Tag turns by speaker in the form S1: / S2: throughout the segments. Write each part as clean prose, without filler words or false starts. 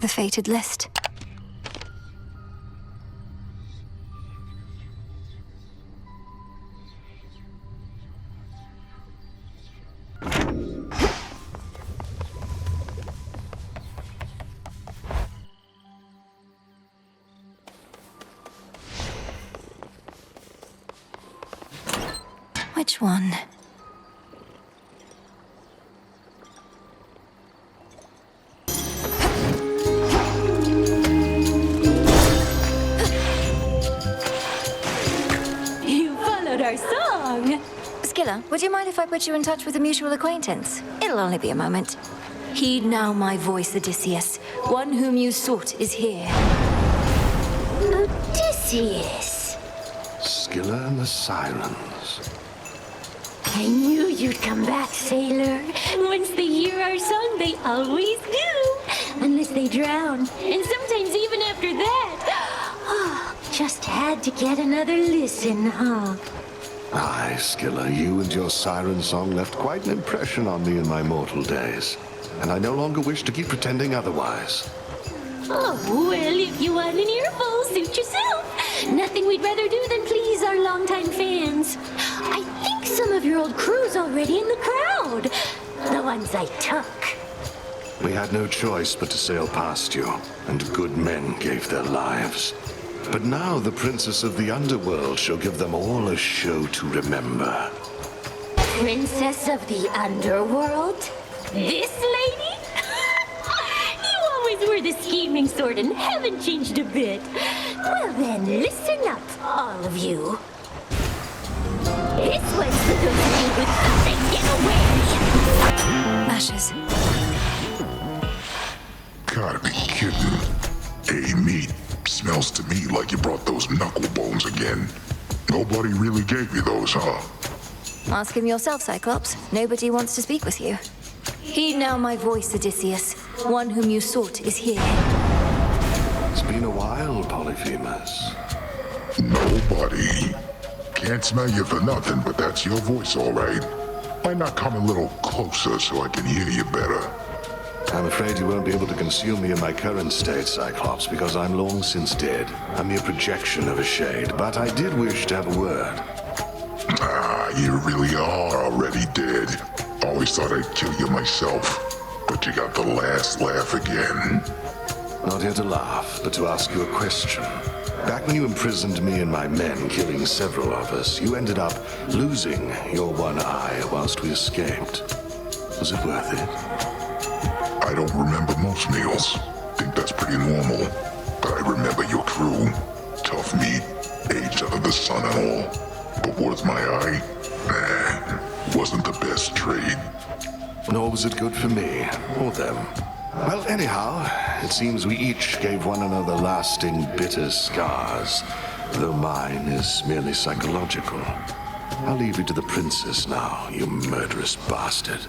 S1: The fated list. Which one?
S2: You followed our song!
S1: Scylla, would you mind if I put you in touch with a mutual acquaintance? It'll only be a moment. Heed now my voice, Odysseus. One whom you sought is here.
S2: Odysseus!
S3: Scylla and the Sirens.
S2: I knew you'd come back, sailor. Once they hear our song, they always do. Unless they drown. And sometimes even after that. Oh, just had to get another listen, huh?
S3: Aye, Scylla, you and your siren song left quite an impression on me in my mortal days. And I no longer wish to keep pretending otherwise.
S2: Oh, well, if you want an earful, suit yourself. Nothing we'd rather do than please our longtime fans. I think some of your old crew's already in the crowd. The ones I took.
S3: We had no choice but to sail past you, and good men gave their lives. But now the princess of the underworld shall give them all a show to remember.
S2: Princess of the underworld? This lady? You always were the scheming sort and haven't changed a bit. Well then, listen up, all of you. This one's for those of you who thought they'd get away.
S1: Ashes.
S4: Gotta be kidding. Hey, meat. Smells to me like you brought those knuckle bones again. Nobody really gave you those, huh?
S1: Ask him yourself, Cyclops. Nobody wants to speak with you. Heed now my voice, Odysseus. One whom you sought is here.
S3: It's been a while, Polyphemus.
S4: Nobody. Can't smell you for nothing, but that's your voice, all right. Why not come a little closer so I can hear you better?
S3: I'm afraid you won't be able to conceal me in my current state, Cyclops, because I'm long since dead. A mere projection of a shade, but I did wish to have a word.
S4: Ah, you really are already dead. Always thought I'd kill you myself, but you got the last laugh again.
S3: Not here to laugh, but to ask you a question. Back when you imprisoned me and my men, killing several of us, you ended up losing your one eye whilst we escaped. Was it worth it?
S4: I don't remember most meals. Think that's pretty normal. But I remember your crew. Tough meat, aged out of the sun and all. But worth my eye? Nah, wasn't the best trade.
S3: Nor was it good for me, or them. Well, anyhow, it seems we each gave one another lasting, bitter scars, though mine is merely psychological. I'll leave you to the princess now, you murderous bastard.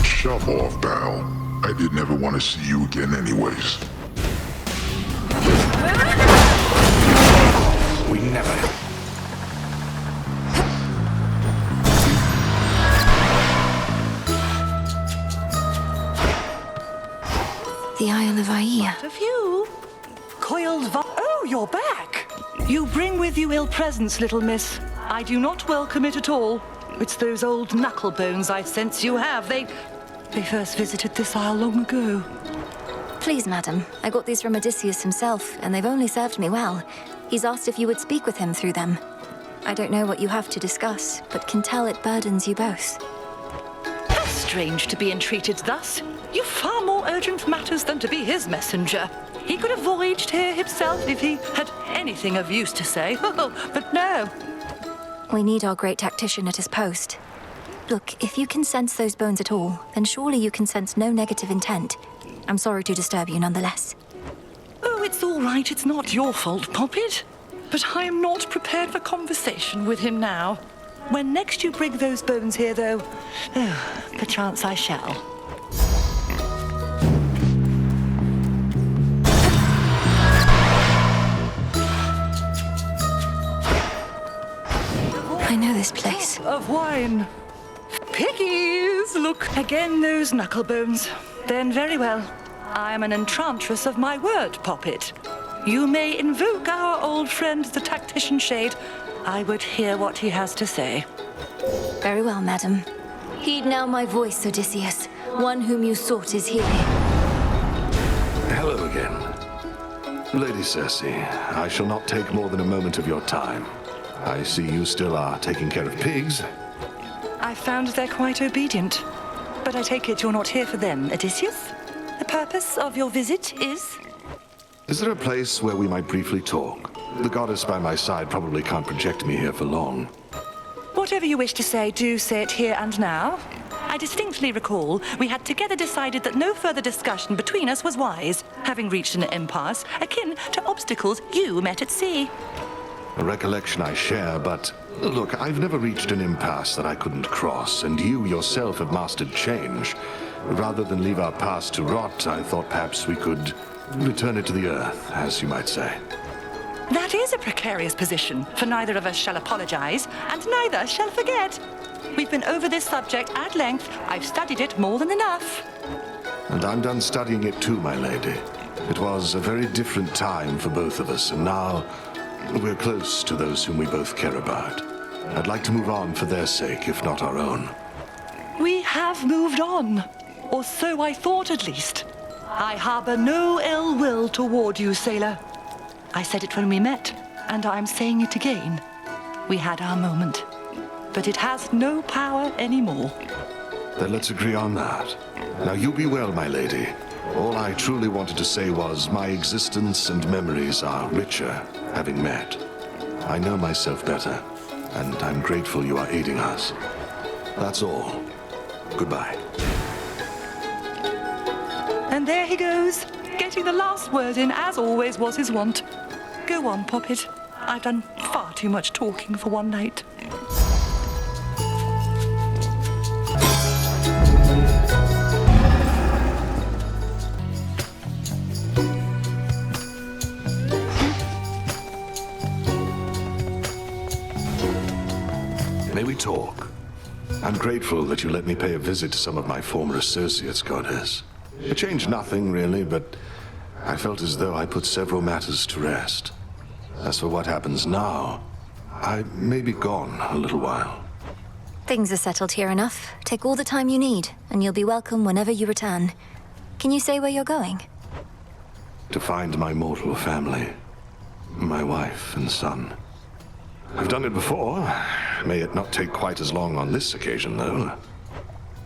S4: Shove off, pal. I didn't ever want to see you again anyways.
S3: We never...
S1: The Isle of Aia.
S5: What of you? Oh, you're back! You bring with you ill presence, little miss. I do not welcome it at all. It's those old knuckle bones I sense you have. They first visited this isle long ago.
S1: Please, madam. I got these from Odysseus himself, and they've only served me well. He's asked if you would speak with him through them. I don't know what you have to discuss, but can tell it burdens you both.
S5: How strange to be entreated thus. You've far more urgent matters than to be his messenger. He could have voyaged here himself if he had anything of use to say. But no.
S1: We need our great tactician at his post. Look, if you can sense those bones at all, then surely you can sense no negative intent. I'm sorry to disturb you nonetheless.
S5: Oh, it's all right. It's not your fault, Poppet. But I am not prepared for conversation with him now. When next you bring those bones here, though, perchance I shall.
S1: I know this place.
S5: Of wine. Piggies! Look, again those knuckle bones. Then very well. I am an enchantress of my word, Poppet. You may invoke our old friend, the tactician shade. I would hear what he has to say.
S1: Very well, madam. Heed now my voice, Odysseus. One whom you sought is here.
S3: Hello again. Lady Circe, I shall not take more than a moment of your time. I see you still are taking care of pigs.
S5: I found they're quite obedient. But I take it you're not here for them, Odysseus? The purpose of your visit is?
S3: Is there a place where we might briefly talk? The goddess by my side probably can't project me here for long.
S5: Whatever you wish to say, do say it here and now. I distinctly recall we had together decided that no further discussion between us was wise, having reached an impasse akin to obstacles you met at sea.
S3: A recollection I share, but look, I've never reached an impasse that I couldn't cross, and you yourself have mastered change. Rather than leave our past to rot, I thought perhaps we could return it to the earth, as you might say.
S5: That is a precarious position, for neither of us shall apologize, and neither shall forget. We've been over this subject at length. I've studied it more than enough.
S3: And I'm done studying it too, my lady. It was a very different time for both of us, and now we're close to those whom we both care about. I'd like to move on for their sake, if not our own.
S5: We have moved on, or so I thought at least. I harbor no ill will toward you, sailor. I said it when we met, and I'm saying it again. We had our moment, but it has no power anymore.
S3: Then let's agree on that. Now you be well, my lady. All I truly wanted to say was my existence and memories are richer, having met. I know myself better, and I'm grateful you are aiding us. That's all. Goodbye.
S5: And there he goes, getting the last word in, as always was his wont. Go on, Poppet. I've done far too much talking for one night.
S3: May we talk? I'm grateful that you let me pay a visit to some of my former associates, goddess. It changed nothing, really, but I felt as though I put several matters to rest. As for what happens now, I may be gone a little while.
S1: Things are settled here enough. Take all the time you need, and you'll be welcome whenever you return. Can you say where you're going?
S3: To find my mortal family. My wife and son. I've done it before. May it not take quite as long on this occasion, though.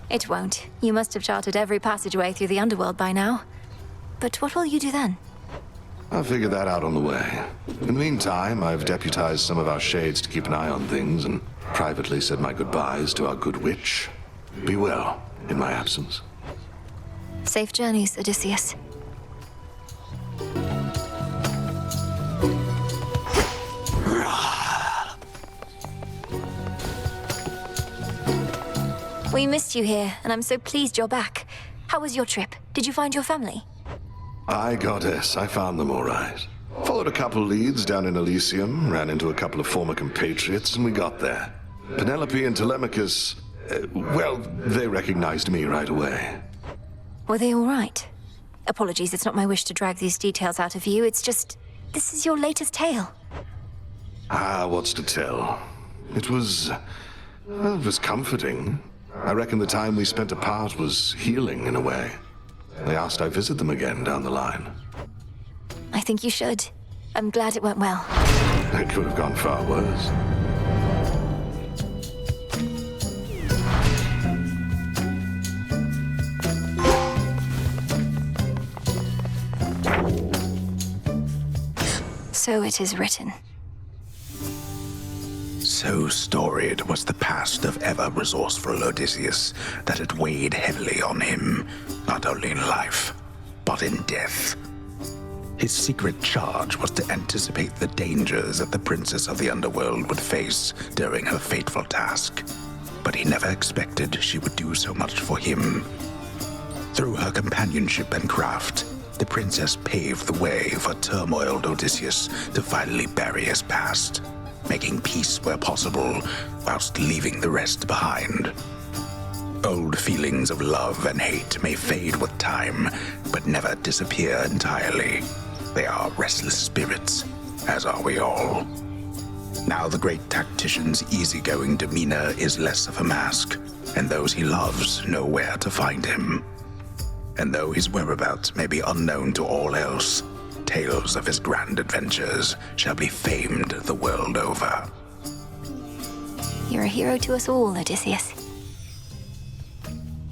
S1: It won't. You must have charted every passageway through the underworld by now. But what will you do then?
S3: I'll figure that out on the way. In the meantime, I've deputized some of our shades to keep an eye on things and privately said my goodbyes to our good witch. Be well in my absence.
S1: Safe journeys, Odysseus. We missed you here, and I'm so pleased you're back. How was your trip? Did you find your family?
S3: Aye, goddess, I found them all right. Followed a couple leads down in Elysium, ran into a couple of former compatriots, and we got there. Penelope and Telemachus, well, they recognized me right away.
S1: Were they all right? Apologies, it's not my wish to drag these details out of you. It's just, this is your latest tale.
S3: Ah, what's to tell? It was comforting. I reckon the time we spent apart was healing in a way. They asked I visit them again down the line.
S1: I think you should. I'm glad it went well.
S3: It could have gone far worse.
S1: So it is written.
S6: So storied was the past of ever-resourceful Odysseus that it weighed heavily on him, not only in life, but in death. His secret charge was to anticipate the dangers that the princess of the underworld would face during her fateful task, but he never expected she would do so much for him. Through her companionship and craft, the princess paved the way for turmoiled Odysseus to finally bury his past, making peace where possible, whilst leaving the rest behind. Old feelings of love and hate may fade with time, but never disappear entirely. They are restless spirits, as are we all. Now the great tactician's easygoing demeanor is less of a mask, and those he loves know where to find him. And though his whereabouts may be unknown to all else, tales of his grand adventures shall be famed the world over.
S1: You're a hero to us all, Odysseus.